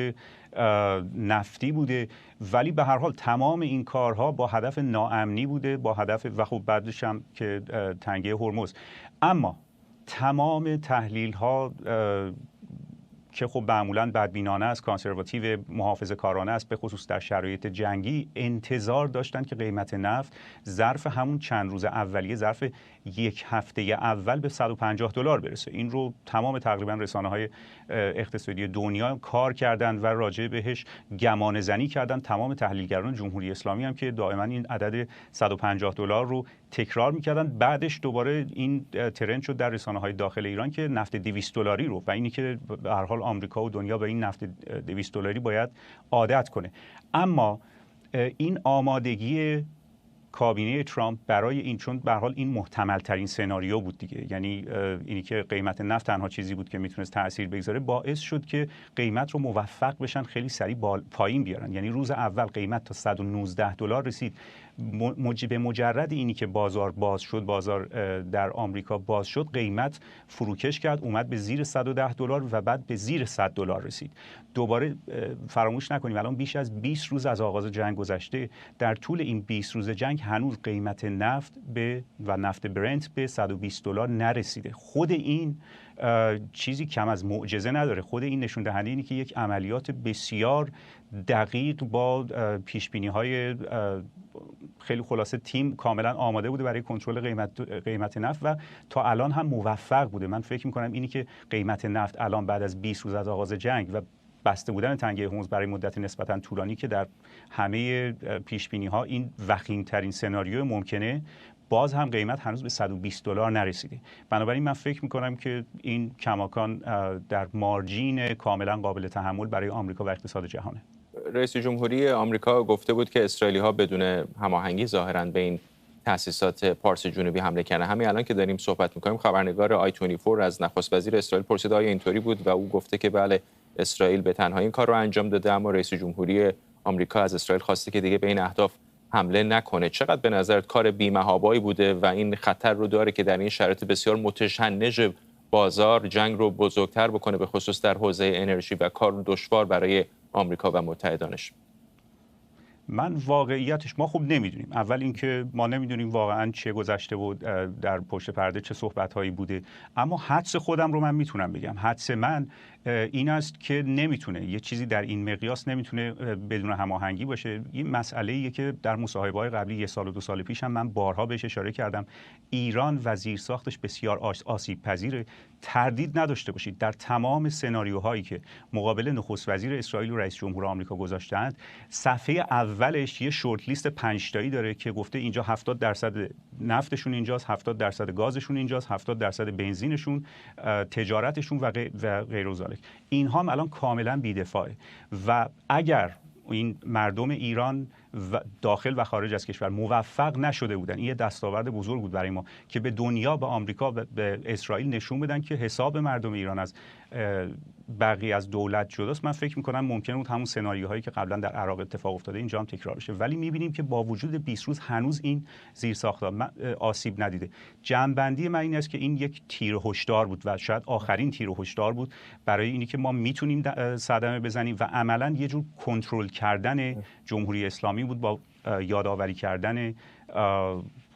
Speaker 12: نفتی بوده، ولی به هر حال تمام این کارها با هدف ناامنی بوده، با هدف و خب بعدش هم که تنگه هرمز. اما تمام تحلیل ها که خب معمولاً بدبینانه است، کانسرواتیو، محافظه‌کارانه است، به خصوص در شرایط جنگی، انتظار داشتن که قیمت نفت ظرف همون چند روز اولیه، ظرف یک هفته اول به $150 برسه. این رو تمام تقریبا رسانه‌های اقتصادی دنیا کار کردن و راجع بهش گمان زنی کردن. تمام تحلیلگران جمهوری اسلامی هم که دائما این عدد $150 رو تکرار می‌کردن. بعدش دوباره این ترند شد در رسانه‌های داخل ایران که نفت $200 رو، و اینی که به هر حال آمریکا و دنیا به این نفت $200 باید عادت کنه. اما این آمادگی کابینه ترامپ برای این، چون به هر حال این محتمل ترین سناریو بود دیگه، یعنی اینی که قیمت نفت تنها چیزی بود که میتونست تاثیر بگذاره، باعث شد که قیمت رو موفق بشن خیلی سریع پایین بیارن. یعنی روز اول قیمت تا $119 رسید. به مجرد اینی که بازار باز شد، بازار در آمریکا باز شد، قیمت فروکش کرد، اومد به زیر $110 و بعد به زیر $100 رسید. دوباره فراموش نکنیم الان بیش از 20 روز از آغاز جنگ گذشته. در طول این 20 روز جنگ هنوز قیمت نفت و نفت برنت به $120 نرسیده. خود این چیزی کم از معجزه نداره. خود این نشون دهنده اینه که یک عملیات بسیار دقیق با پیشبینی‌های خیلی خلاصه تیم کاملا آماده بوده برای کنترل قیمت نفت و تا الان هم موفق بوده. من فکر می‌کنم اینی که قیمت نفت الان بعد از 20 روز از آغاز جنگ و بسته بودن تنگه هرمز برای مدت نسبتاً طولانی که در همه پیشبینی‌ها این وخیم‌ترین سناریو ممکنه، باز هم قیمت هنوز به $120 نرسیده. بنابراین من فکر میکنم که این کماکان در مارجین کاملا قابل تحمل برای آمریکا و اقتصاد جهانه.
Speaker 1: رئیس جمهوری آمریکا گفته بود که اسرائیلی‌ها بدون هماهنگی ظاهراً به این تأسیسات پارس جنوبی حمله کردن. همین الان که داریم صحبت میکنیم خبرنگار I24 از نخست وزیر اسرائیل پرسید آیا اینطوری بود و او گفته که بله، اسرائیل به تنهایی این کار رو انجام داده، اما رئیس جمهوری آمریکا از اسرائیل خواسته که دیگه به این اهداف حمله نکنه. چقدر به نظرت کار بی‌محابایی بوده و این خطر رو داره که در این شرایط بسیار متشنج بازار جنگ رو بزرگتر بکنه، به خصوص در حوزه انرژی و کار دشوار برای آمریکا و متحدانش؟
Speaker 12: من واقعیتش ما خوب نمیدونیم. اول اینکه ما نمیدونیم واقعا چه گذشته بود، در پشت پرده چه صحبت‌هایی بوده، اما حدس خودم رو من میتونم بگم. حدس من این است که نمیتونه یه چیزی در این مقیاس نمیتونه بدون هماهنگی باشه. این مسئله‌ایه که در مصاحبه‌های قبلی 1 سال و 2 سال پیش هم من بارها بهش اشاره کردم. ایران وزیرساختش بسیار آسیب پذیره. تردید نداشته باشید در تمام سناریوهایی که مقابل نخست وزیر اسرائیل و رئیس جمهور آمریکا گذاشتند، صفحه اولش یه شورت لیست 5 تایی داره که گفته اینجا 70% نفتشون اینجاست، 70% گازشون اینجاست، 70% بنزینشون، تجارتشون و غیر و ذالک. اینها هم الان کاملا بی‌دفاعه و اگر این مردم ایران داخل و خارج از کشور موفق نشده بودن، این یه دستاورد بزرگ بود برای ما که به دنیا، به آمریکا و به اسرائیل نشون بدن که حساب مردم ایران از بقیه از دولت جداست. من فکر میکنم ممکنه بود همون سناریوهایی که قبلا در عراق اتفاق افتاده اینجا هم تکرار بشه، ولی میبینیم که با وجود 20 روز هنوز این زیرساخت‌ها آسیب ندیده. جمع‌بندی من این است که این یک تیر هشدار بود و شاید آخرین تیر هشدار بود برای اینی که ما میتونیم صدمه بزنیم و عملاً یه جور کنترل کردن جمهوری اسلامی بود با یادآوری کردن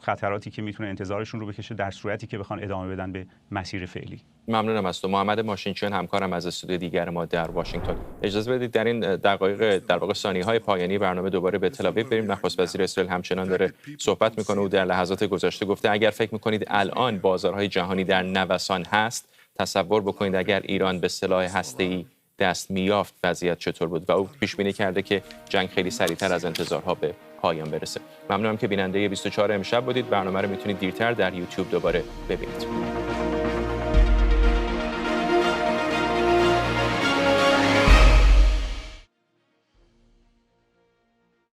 Speaker 12: خطراتی که میتونه انتظارشون رو بکشه در صورتی که بخوان ادامه بدن به مسیر فعلی.
Speaker 1: ممنونم از تو. محمد ماشینچیان همکارم از استودیو دیگر ما در واشنگتن. اجازه بدید در این دقایق در واقع ثانیه‌های پایانی برنامه دوباره به تل آویو بریم. نخست وزیر اسرائیل همچنان داره صحبت میکنه و در لحظات گذشته گفته اگر فکر میکنید الان بازارهای جهانی در نوسان هست، تصور بکنید اگر ایران به سلاح هسته‌ای دست میافت وضعیت چطور بود، و او پیش بینی کرده که جنگ خیلی سریعتر از انتظارها به پایان برسه. ممنونم که بیننده 24 امشب بودید. برنامه رو میتونید دیرتر در یوتیوب دوباره ببینید.